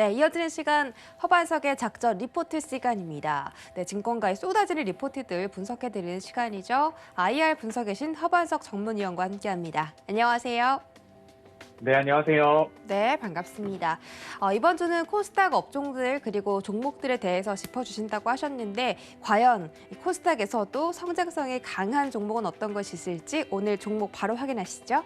네, 이어지는 시간 허반석의 작전 리포트 시간입니다. 네, 증권가에 쏟아지는 리포트들 분석해드리는 시간이죠. IR 분석의 신 허반석 전문위원과 함께합니다. 안녕하세요. 네, 안녕하세요. 네, 반갑습니다. 이번 주는 코스닥 업종들 그리고 종목들에 대해서 짚어주신다고 하셨는데 과연 이 코스닥에서도 성장성이 강한 종목은 어떤 것이 있을지 오늘 종목 바로 확인하시죠.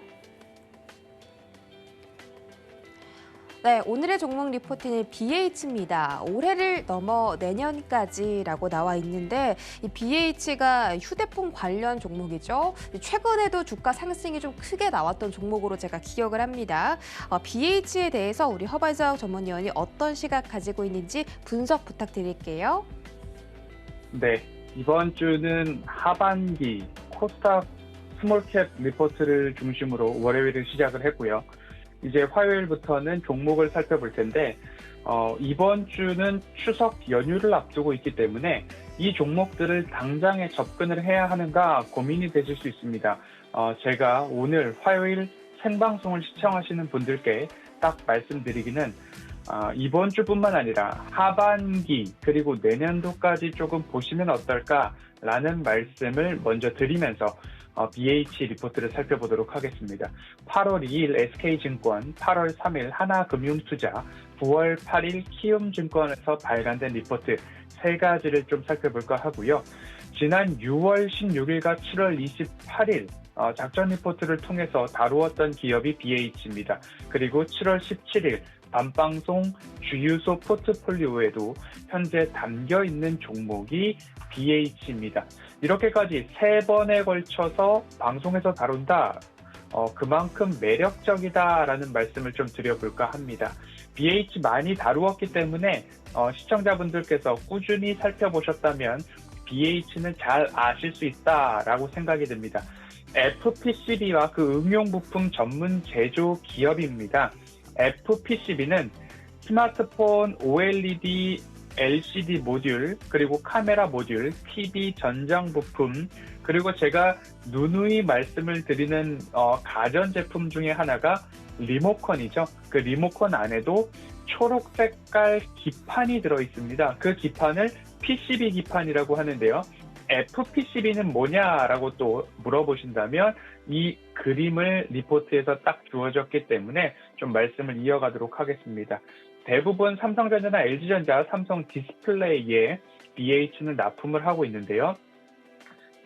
네, 오늘의 종목 리포트는 BH입니다. 올해를 넘어 내년까지라고 나와 있는데 이 BH가 휴대폰 관련 종목이죠. 최근에도 주가 상승이 좀 크게 나왔던 종목으로 제가 기억을 합니다. BH에 대해서 우리 허반석 전문위원이 어떤 시각 가지고 있는지 분석 부탁드릴게요. 네, 이번 주는 하반기 코스닥 스몰캡 리포트를 중심으로 월요일을 시작을 했고요. 이제 화요일부터는 종목을 살펴볼 텐데 이번 주는 추석 연휴를 앞두고 있기 때문에 이 종목들을 당장에 접근을 해야 하는가 고민이 되실 수 있습니다. 제가 오늘 화요일 생방송을 시청하시는 분들께 딱 말씀드리기는 이번 주뿐만 아니라 하반기 그리고 내년도까지 조금 보시면 어떨까라는 말씀을 먼저 드리면서 BH 리포트를 살펴보도록 하겠습니다. 8월 2일 SK증권, 8월 3일 하나금융투자, 9월 8일 키움증권에서 발간된 리포트 세 가지를 좀 살펴볼까 하고요. 지난 6월 16일과 7월 28일 작전 리포트를 통해서 다루었던 기업이 BH입니다. 그리고 7월 17일 밤방송 주유소 포트폴리오에도 현재 담겨있는 종목이 BH입니다. 이렇게까지 세 번에 걸쳐서 방송에서 다룬다. 그만큼 매력적이다라는 말씀을 좀 드려볼까 합니다. BH 많이 다루었기 때문에 시청자분들께서 꾸준히 살펴보셨다면 BH는 잘 아실 수 있다라고 생각이 듭니다. FPCB와 그 응용부품 전문 제조 기업입니다. FPCB는 스마트폰 OLED LCD 모듈, 그리고 카메라 모듈, TV 전장 부품, 그리고 제가 누누이 말씀을 드리는 가전제품 중에 하나가 리모컨이죠. 그 리모컨 안에도 초록 색깔 기판이 들어있습니다. 그 기판을 PCB 기판이라고 하는데요. FPCB는 뭐냐라고 또 물어보신다면 이 그림을 리포트에서 딱 주어졌기 때문에 좀 말씀을 이어가도록 하겠습니다. 대부분 삼성전자나 LG전자, 삼성 디스플레이에 BH는 납품을 하고 있는데요.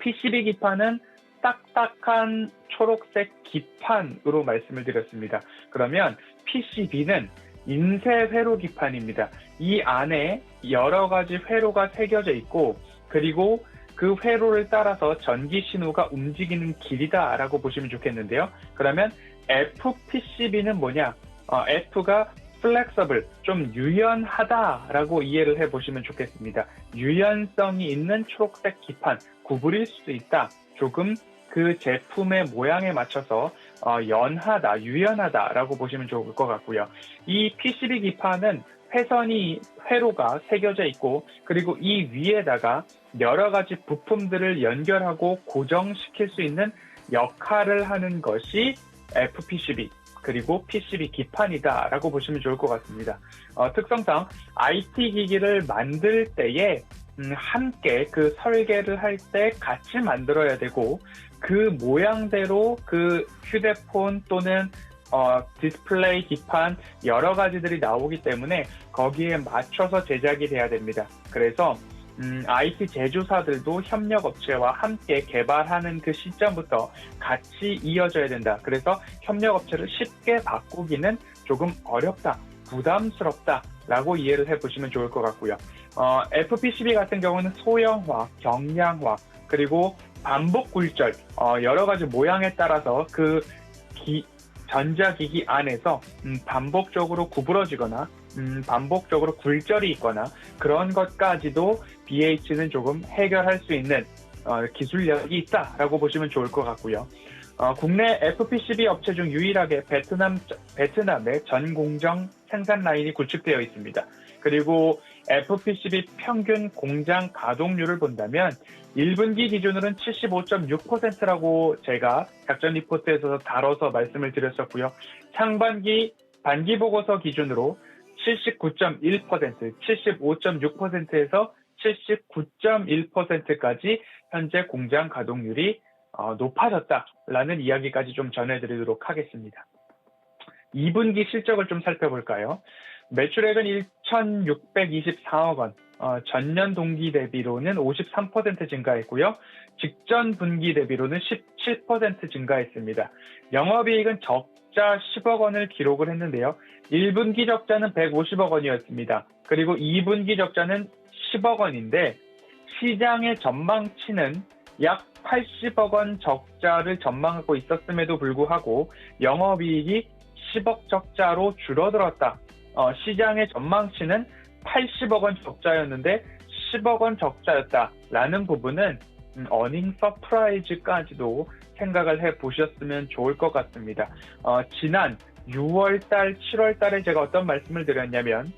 PCB 기판은 딱딱한 초록색 기판으로 말씀을 드렸습니다. 그러면 PCB는 인쇄 회로 기판입니다. 이 안에 여러 가지 회로가 새겨져 있고 그리고 그 회로를 따라서 전기 신호가 움직이는 길이다라고 보시면 좋겠는데요. 그러면 FPCB는 뭐냐? F가 flexible, 좀 유연하다라고 이해를 해보시면 좋겠습니다. 유연성이 있는 초록색 기판, 구부릴 수 있다. 조금 그 제품의 모양에 맞춰서 연하다, 유연하다라고 보시면 좋을 것 같고요. 이 PCB 기판은 회로가 새겨져 있고 그리고 이 위에다가 여러 가지 부품들을 연결하고 고정시킬 수 있는 역할을 하는 것이 FPCB 그리고 PCB 기판이다라고 보시면 좋을 것 같습니다. 특성상 IT 기기를 만들 때에 함께 그 설계를 할 때 같이 만들어야 되고 그 모양대로 그 휴대폰 또는 디스플레이 기판 여러 가지들이 나오기 때문에 거기에 맞춰서 제작이 돼야 됩니다. 그래서 IT 제조사들도 협력업체와 함께 개발하는 그 시점부터 같이 이어져야 된다. 그래서 협력업체를 쉽게 바꾸기는 조금 어렵다, 부담스럽다라고 이해를 해보시면 좋을 것 같고요. FPCB 같은 경우는 소형화, 경량화, 그리고 반복 굴절, 여러 가지 모양에 따라서 그 전자기기 안에서 반복적으로 구부러지거나 반복적으로 굴절이 있거나 그런 것까지도 BH는 조금 해결할 수 있는 기술력이 있다라고 보시면 좋을 것 같고요. 국내 FPCB 업체 중 유일하게 베트남의 전 공정 생산 라인이 구축되어 있습니다. 그리고 FPCB 평균 공장 가동률을 본다면 1분기 기준으로는 75.6%라고 제가 작전 리포트에서 다뤄서 말씀을 드렸었고요. 상반기 반기 보고서 기준으로 79.1%, 75.6%에서 79.1%까지 현재 공장 가동률이 높아졌다라는 이야기까지 좀 전해드리도록 하겠습니다. 2분기 실적을 좀 살펴볼까요? 매출액은 1,624억 원, 전년 동기 대비로는 53% 증가했고요. 직전 분기 대비로는 17% 증가했습니다. 영업이익은 적자 10억 원을 기록을 했는데요. 1분기 적자는 150억 원이었습니다. 그리고 2분기 적자는 10억 원인데 시장의 전망치는 약 80억 원 적자를 전망하고 있었음에도 불구하고 영업이익이 10억 적자로 줄어들었다. 시장의 전망치는 80억 원 적자였는데 10억 원 적자였다라는 부분은 어닝 서프라이즈까지도 생각을 해보셨으면 좋을 것 같습니다. 지난 6월달, 7월달에 제가 어떤 말씀을 드렸냐면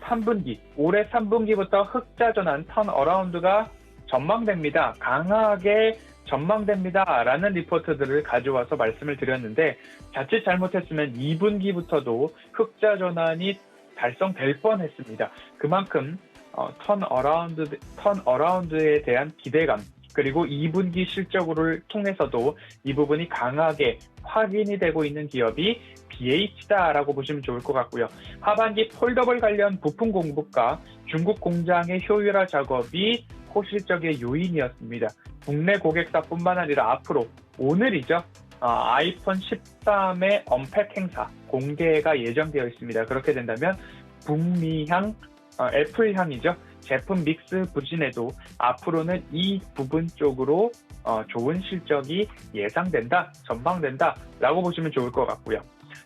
3분기, 올해 3분기부터 흑자 전환 턴어라운드가 전망됩니다. 강하게 전망됩니다. 라는 리포트들을 가져와서 말씀을 드렸는데 자칫 잘못했으면 2분기부터도 흑자 전환이 달성될 뻔했습니다. 그만큼 턴어라운드에 대한 기대감 그리고 2분기 실적을 통해서도 이 부분이 강하게 확인이 되고 있는 기업이 BH다라고 보시면 좋을 것 같고요. 하반기 폴더블 관련 부품 공급과 중국 공장의 효율화 작업이 호실적의 요인이었습니다. 국내 고객사뿐만 아니라 앞으로 오늘이죠. 아이폰 13의 언팩 행사 공개가 예정되어 있습니다. 그렇게 된다면 북미향, 애플향이죠. 제품 믹스 부진에도 앞으로는 이 부분 쪽으로 좋은 실적이 예상된다, 전망된다 라고 보시면 좋을 것 같고요.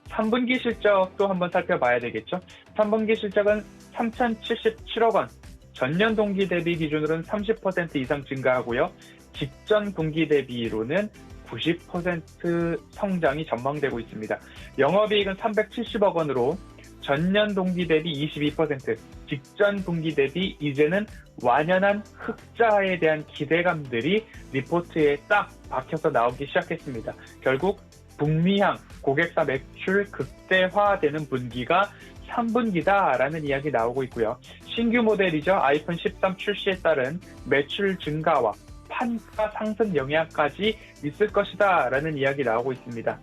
3분기 실적도 한번 살펴봐야 되겠죠. 3분기 실적은 3,077억 원, 전년 동기 대비 기준으로는 30% 이상 증가하고요. 직전 분기 대비로는 90% 성장이 전망되고 있습니다. 영업이익은 370억 원으로 전년 동기 대비 22%, 직전 분기 대비 이제는 완연한 흑자에 대한 기대감들이 리포트에 딱 박혀서 나오기 시작했습니다. 결국 북미향 고객사 매출 극대화되는 분기가 3분기다라는 이야기 나오고 있고요. 신규 모델이죠. 아이폰 13 출시에 따른 매출 증가와 판가 상승 영향까지 있을 것이다 라는 이야기 나오고 있습니다.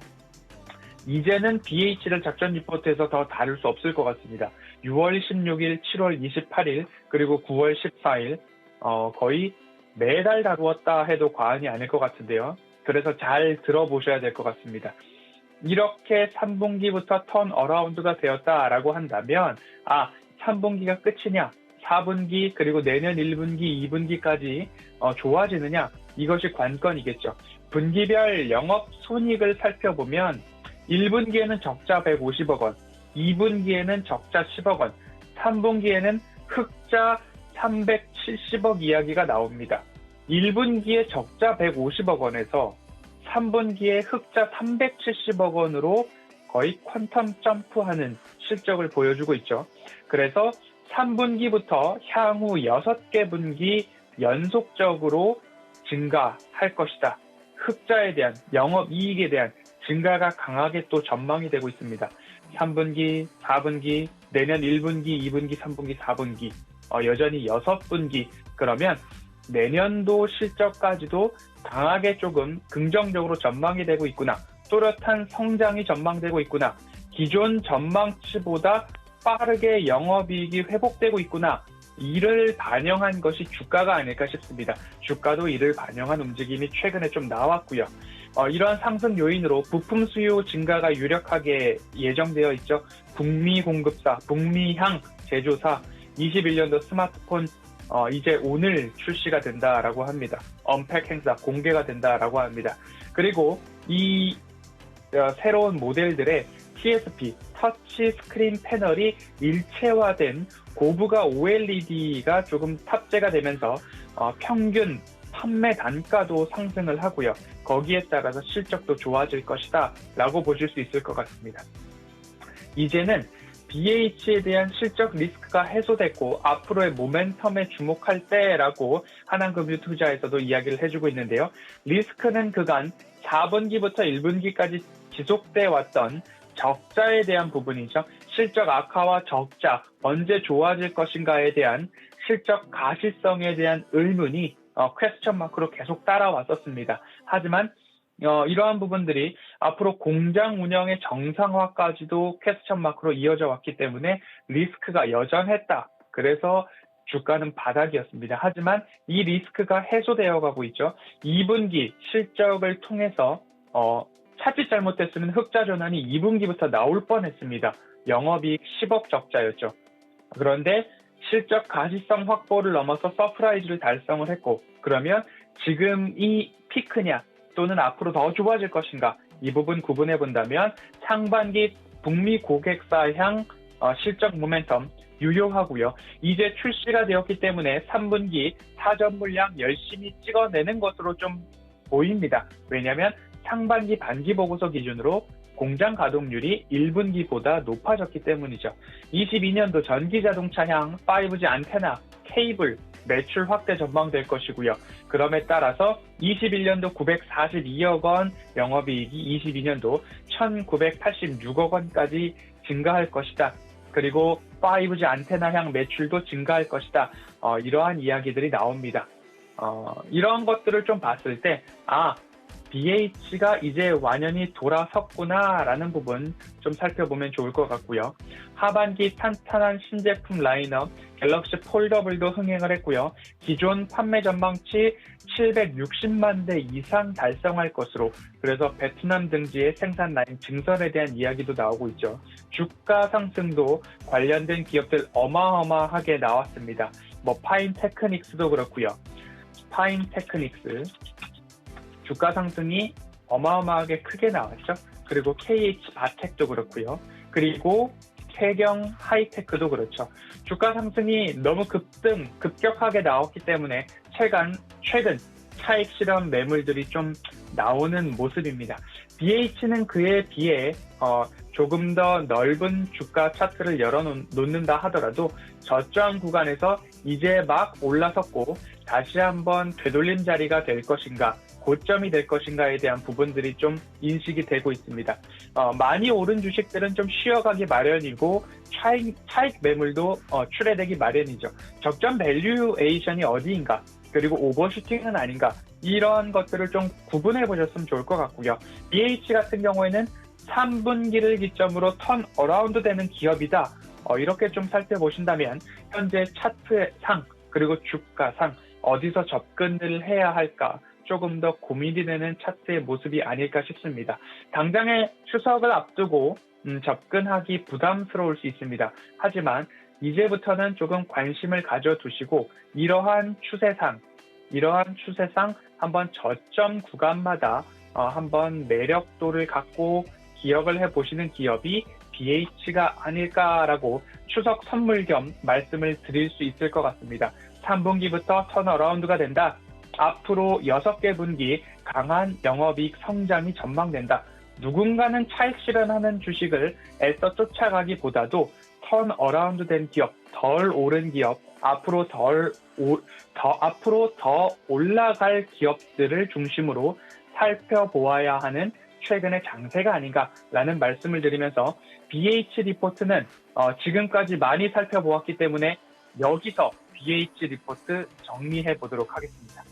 이제는 BH를 작전 리포트에서 더 다룰 수 없을 것 같습니다. 6월 16일, 7월 28일, 그리고 9월 14일 거의 매달 다루었다 해도 과언이 아닐 것 같은데요. 그래서 잘 들어보셔야 될 것 같습니다. 이렇게 3분기부터 턴어라운드가 되었다라고 한다면 3분기가 끝이냐? 4분기 그리고 내년 1분기, 2분기까지 좋아지느냐? 이것이 관건이겠죠. 분기별 영업 손익을 살펴보면 1분기에는 적자 150억 원, 2분기에는 적자 10억 원, 3분기에는 흑자 370억 이야기가 나옵니다. 1분기에 적자 150억 원에서 3분기에 흑자 370억 원으로 거의 퀀텀 점프하는 실적을 보여주고 있죠. 그래서 3분기부터 향후 6개 분기 연속적으로 증가할 것이다. 흑자에 대한 영업이익에 대한 증가가 강하게 또 전망이 되고 있습니다. 3분기, 4분기, 내년 1분기, 2분기, 3분기, 4분기 여전히 6분기 그러면 내년도 실적까지도 강하게 조금 긍정적으로 전망이 되고 있구나. 또렷한 성장이 전망되고 있구나. 기존 전망치보다 빠르게 영업이익이 회복되고 있구나. 이를 반영한 것이 주가가 아닐까 싶습니다. 주가도 이를 반영한 움직임이 최근에 좀 나왔고요. 이러한 상승 요인으로 부품 수요 증가가 유력하게 예정되어 있죠. 북미 공급사, 북미향 제조사 21년도 스마트폰 이제 오늘 출시가 된다라고 합니다. 언팩 행사 공개가 된다라고 합니다. 그리고 이 새로운 모델들의 TSP, 터치 스크린 패널이 일체화된 고부가 OLED가 조금 탑재가 되면서 평균 판매 단가도 상승을 하고요. 거기에 따라서 실적도 좋아질 것이다 라고 보실 수 있을 것 같습니다. 이제는 BH에 대한 실적 리스크가 해소됐고 앞으로의 모멘텀에 주목할 때라고 하나금융투자에서도 이야기를 해주고 있는데요. 리스크는 그간 4분기부터 1분기까지 지속돼 왔던 적자에 대한 부분이죠. 실적 악화와 적자, 언제 좋아질 것인가에 대한 실적 가시성에 대한 의문이 퀘스천 마크로 계속 따라왔었습니다. 하지만 이러한 부분들이 앞으로 공장 운영의 정상화까지도 퀘스천 마크로 이어져 왔기 때문에 리스크가 여전했다. 그래서 주가는 바닥이었습니다. 하지만 이 리스크가 해소되어 가고 있죠. 2분기 실적을 통해서 차트 잘못됐으면 흑자 전환이 2분기부터 나올 뻔했습니다. 영업이익 10억 적자였죠. 그런데 실적 가시성 확보를 넘어서 서프라이즈를 달성을 했고, 그러면 지금 이 피크냐 또는 앞으로 더 좋아질 것인가, 이 부분 구분해 본다면 상반기 북미 고객사 향 실적 모멘텀 유효하고요. 이제 출시가 되었기 때문에 3분기 사전 물량 열심히 찍어내는 것으로 좀 보입니다. 왜냐하면 상반기 반기 보고서 기준으로 공장 가동률이 1분기보다 높아졌기 때문이죠. 22년도 전기자동차향 5G 안테나, 케이블 매출 확대 전망될 것이고요. 그럼에 따라서 21년도 942억 원 영업이익이 22년도 1986억 원까지 증가할 것이다. 그리고 5G 안테나향 매출도 증가할 것이다. 이러한 이야기들이 나옵니다. 이런 것들을 좀 봤을 때 BH가 이제 완연히 돌아섰구나라는 부분 좀 살펴보면 좋을 것 같고요. 하반기 탄탄한 신제품 라인업, 갤럭시 폴더블도 흥행을 했고요. 기존 판매 전망치 760만 대 이상 달성할 것으로, 그래서 베트남 등지의 생산 라인 증설에 대한 이야기도 나오고 있죠. 주가 상승도 관련된 기업들 어마어마하게 나왔습니다. 파인 테크닉스도 그렇고요. 파인 테크닉스 주가 상승이 어마어마하게 크게 나왔죠. 그리고 KH 바텍도 그렇고요. 그리고 태경 하이테크도 그렇죠. 주가 상승이 너무 급격하게 나왔기 때문에 최근 차익 실험 매물들이 좀 나오는 모습입니다. BH는 그에 비해 조금 더 넓은 주가 차트를 열어놓는다 하더라도 저점 구간에서 이제 막 올라섰고 다시 한번 되돌림 자리가 될 것인가, 고점이 될 것인가에 대한 부분들이 좀 인식이 되고 있습니다. 많이 오른 주식들은 좀 쉬어가기 마련이고 차익 매물도 출회되기 마련이죠. 적정 밸류에이션이 어디인가, 그리고 오버슈팅은 아닌가, 이런 것들을 좀 구분해 보셨으면 좋을 것 같고요. BH 같은 경우에는 3분기를 기점으로 턴 어라운드 되는 기업이다. 이렇게 좀 살펴보신다면 현재 차트상 그리고 주가상 어디서 접근을 해야 할까 조금 더 고민이 되는 차트의 모습이 아닐까 싶습니다. 당장의 추석을 앞두고 접근하기 부담스러울 수 있습니다. 하지만 이제부터는 조금 관심을 가져두시고 이러한 추세상 한번 저점 구간마다 한번 매력도를 갖고 기억을 해보시는 기업이 BH가 아닐까라고 추석 선물 겸 말씀을 드릴 수 있을 것 같습니다. 3분기부터 턴어라운드가 된다. 앞으로 6개 분기 강한 영업이익 성장이 전망된다. 누군가는 차익 실현하는 주식을 애써 쫓아가기보다도 턴어라운드 된 기업, 덜 오른 기업, 앞으로 더 올라갈 기업들을 중심으로 살펴보아야 하는 최근의 장세가 아닌가라는 말씀을 드리면서 BH 리포트는 지금까지 많이 살펴보았기 때문에 여기서 BH 리포트 정리해 보도록 하겠습니다.